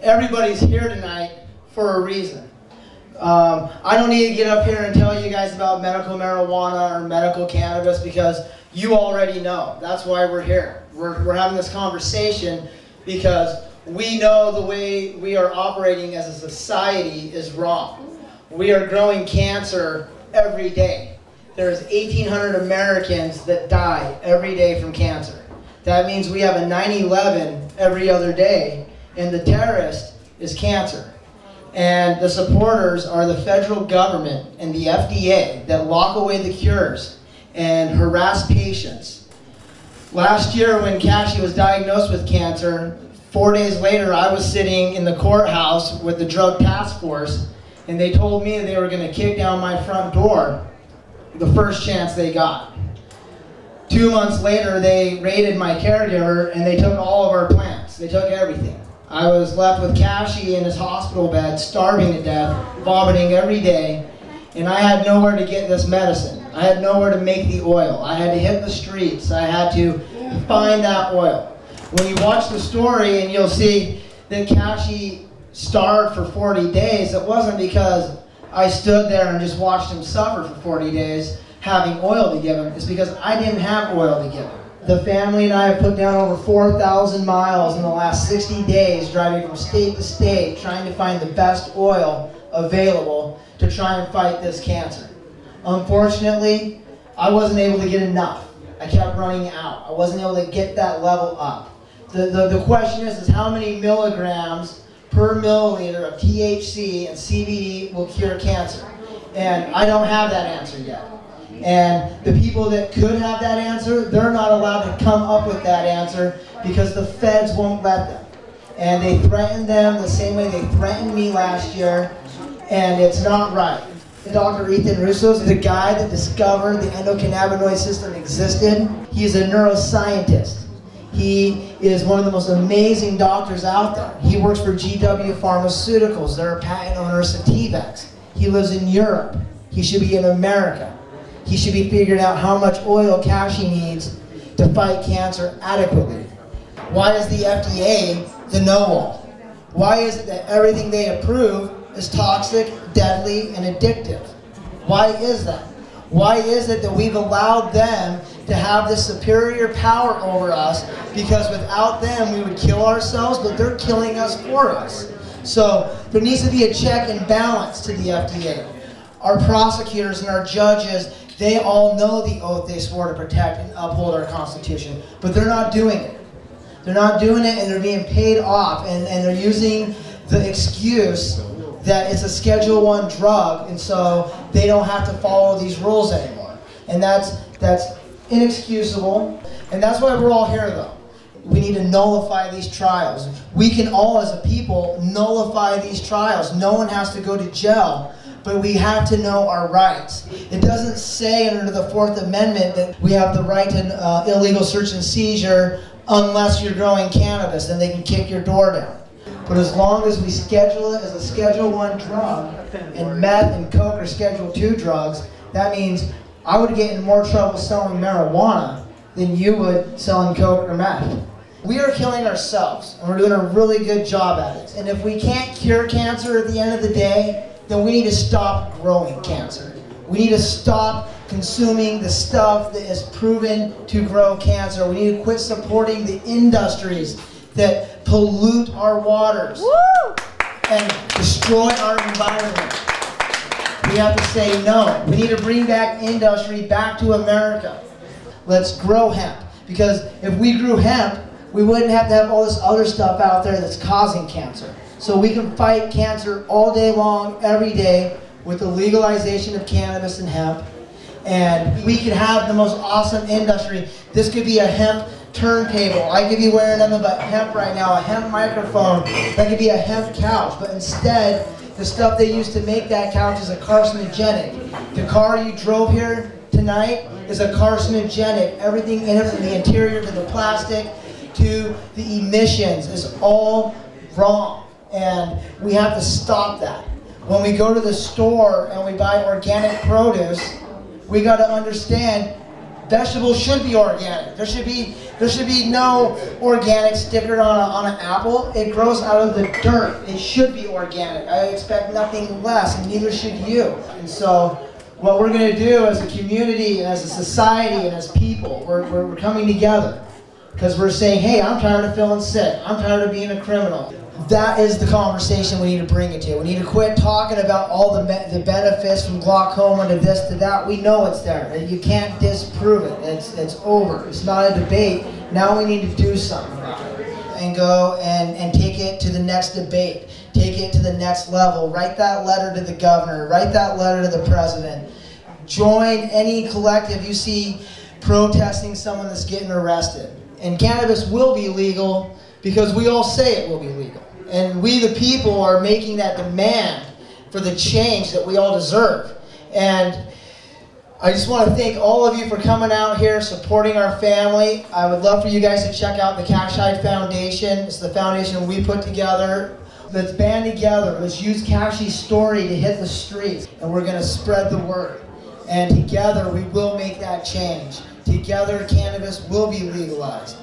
everybody's here tonight for a reason. I don't need to get up here and tell you guys about medical marijuana or medical cannabis because you already know. That's why we're here. We're having this conversation because we know the way we are operating as a society is wrong. We are growing cancer every day. There's 1,800 Americans that die every day from cancer. That means we have a 9/11 every other day, and the terrorist is cancer. And the supporters are the federal government and the FDA that lock away the cures and harass patients. Last year when Cashy was diagnosed with cancer, 4 days later I was sitting in the courthouse with the drug task force, and they told me they were going to kick down my front door the first chance they got. 2 months later they raided my caregiver and they took all of our plants. They took everything. I was left with Cashy in his hospital bed, starving to death, vomiting every day, and I had nowhere to get this medicine. I had nowhere to make the oil. I had to hit the streets. I had to find that oil. When you watch the story and you'll see that Cashy starved for 40 days, it wasn't because I stood there and just watched him suffer for 40 days having oil to give him. It's because I didn't have oil to give him. The family and I have put down over 4,000 miles in the last 60 days driving from state to state trying to find the best oil available to try and fight this cancer. Unfortunately, I wasn't able to get enough. I kept running out. I wasn't able to get that level up. The question is how many milligrams per milliliter of THC and CBD will cure cancer? And I don't have that answer yet. And the people that could have that answer, they're not allowed to come up with that answer because the feds won't let them. And they threaten them the same way they threatened me last year, and it's not right. Dr. Ethan Russo is the guy that discovered the endocannabinoid system existed. He's a neuroscientist. He is one of the most amazing doctors out there. He works for GW Pharmaceuticals. They're a patent owner of Sativex. He lives in Europe. He should be in America. He should be figuring out how much oil Cashy needs to fight cancer adequately. Why is the FDA the know-all? Why is it that everything they approve is toxic, deadly, and addictive? Why is that? Why is it that we've allowed them to have this superior power over us? Because without them we would kill ourselves, but they're killing us for us. So there needs to be a check and balance to the FDA. Our prosecutors and our judges, they all know the oath they swore to protect and uphold our Constitution, but they're not doing it. They're not doing it, and they're being paid off, and they're using the excuse that it's a Schedule I drug, and so they don't have to follow these rules anymore. And that's inexcusable, and that's why we're all here, though. We need to nullify these trials. We can all, as a people, nullify these trials. No one has to go to jail. But we have to know our rights. It doesn't say under the 4th Amendment that we have the right to illegal search and seizure unless you're growing cannabis, then they can kick your door down. But as long as we schedule it as a Schedule I drug, and meth and coke are Schedule II drugs, that means I would get in more trouble selling marijuana than you would selling coke or meth. We are killing ourselves, and we're doing a really good job at it. And if we can't cure cancer at the end of the day, then we need to stop growing cancer. We need to stop consuming the stuff that is proven to grow cancer. We need to quit supporting the industries that pollute our waters and destroy our environment. We have to say no. We need to bring back industry back to America. Let's grow hemp, because if we grew hemp, we wouldn't have to have all this other stuff out there that's causing cancer. So we can fight cancer all day long, every day, with the legalization of cannabis and hemp. And we could have the most awesome industry. This could be a hemp turntable. I could be wearing nothing but hemp right now, a hemp microphone. That could be a hemp couch. But instead, the stuff they used to make that couch is a carcinogenic. The car you drove here tonight is a carcinogenic. Everything in it, from the interior to the plastic to the emissions, is all wrong. And we have to stop that. When we go to the store and we buy organic produce, we got to understand Vegetables should be organic. There should be no organic sticker on an apple. It grows out of the dirt. It should be organic. I expect nothing less, and neither should you. And so what we're going to do as a community, and as a society, and as people, we're coming together. Because we're saying, hey, I'm tired of feeling sick. I'm tired of being a criminal. That is the conversation we need to bring it to. We need to quit talking about all the benefits from glaucoma to this to that. We know it's there. You can't disprove it. It's over. It's not a debate. Now we need to do something about it. And go and take it to the next debate. Take it to the next level. Write that letter to the governor. Write that letter to the president. Join any collective you see protesting someone that's getting arrested. And cannabis will be legal because we all say it will be legal. And we, the people, are making that demand for the change that we all deserve. And I just want to thank all of you for coming out here, supporting our family. I would love for you guys to check out the Cash Hyde Foundation. It's the foundation we put together. Let's band together. Let's use Cashie's story to hit the streets. And we're going to spread the word. And together we will make that change. Together, cannabis will be legalized.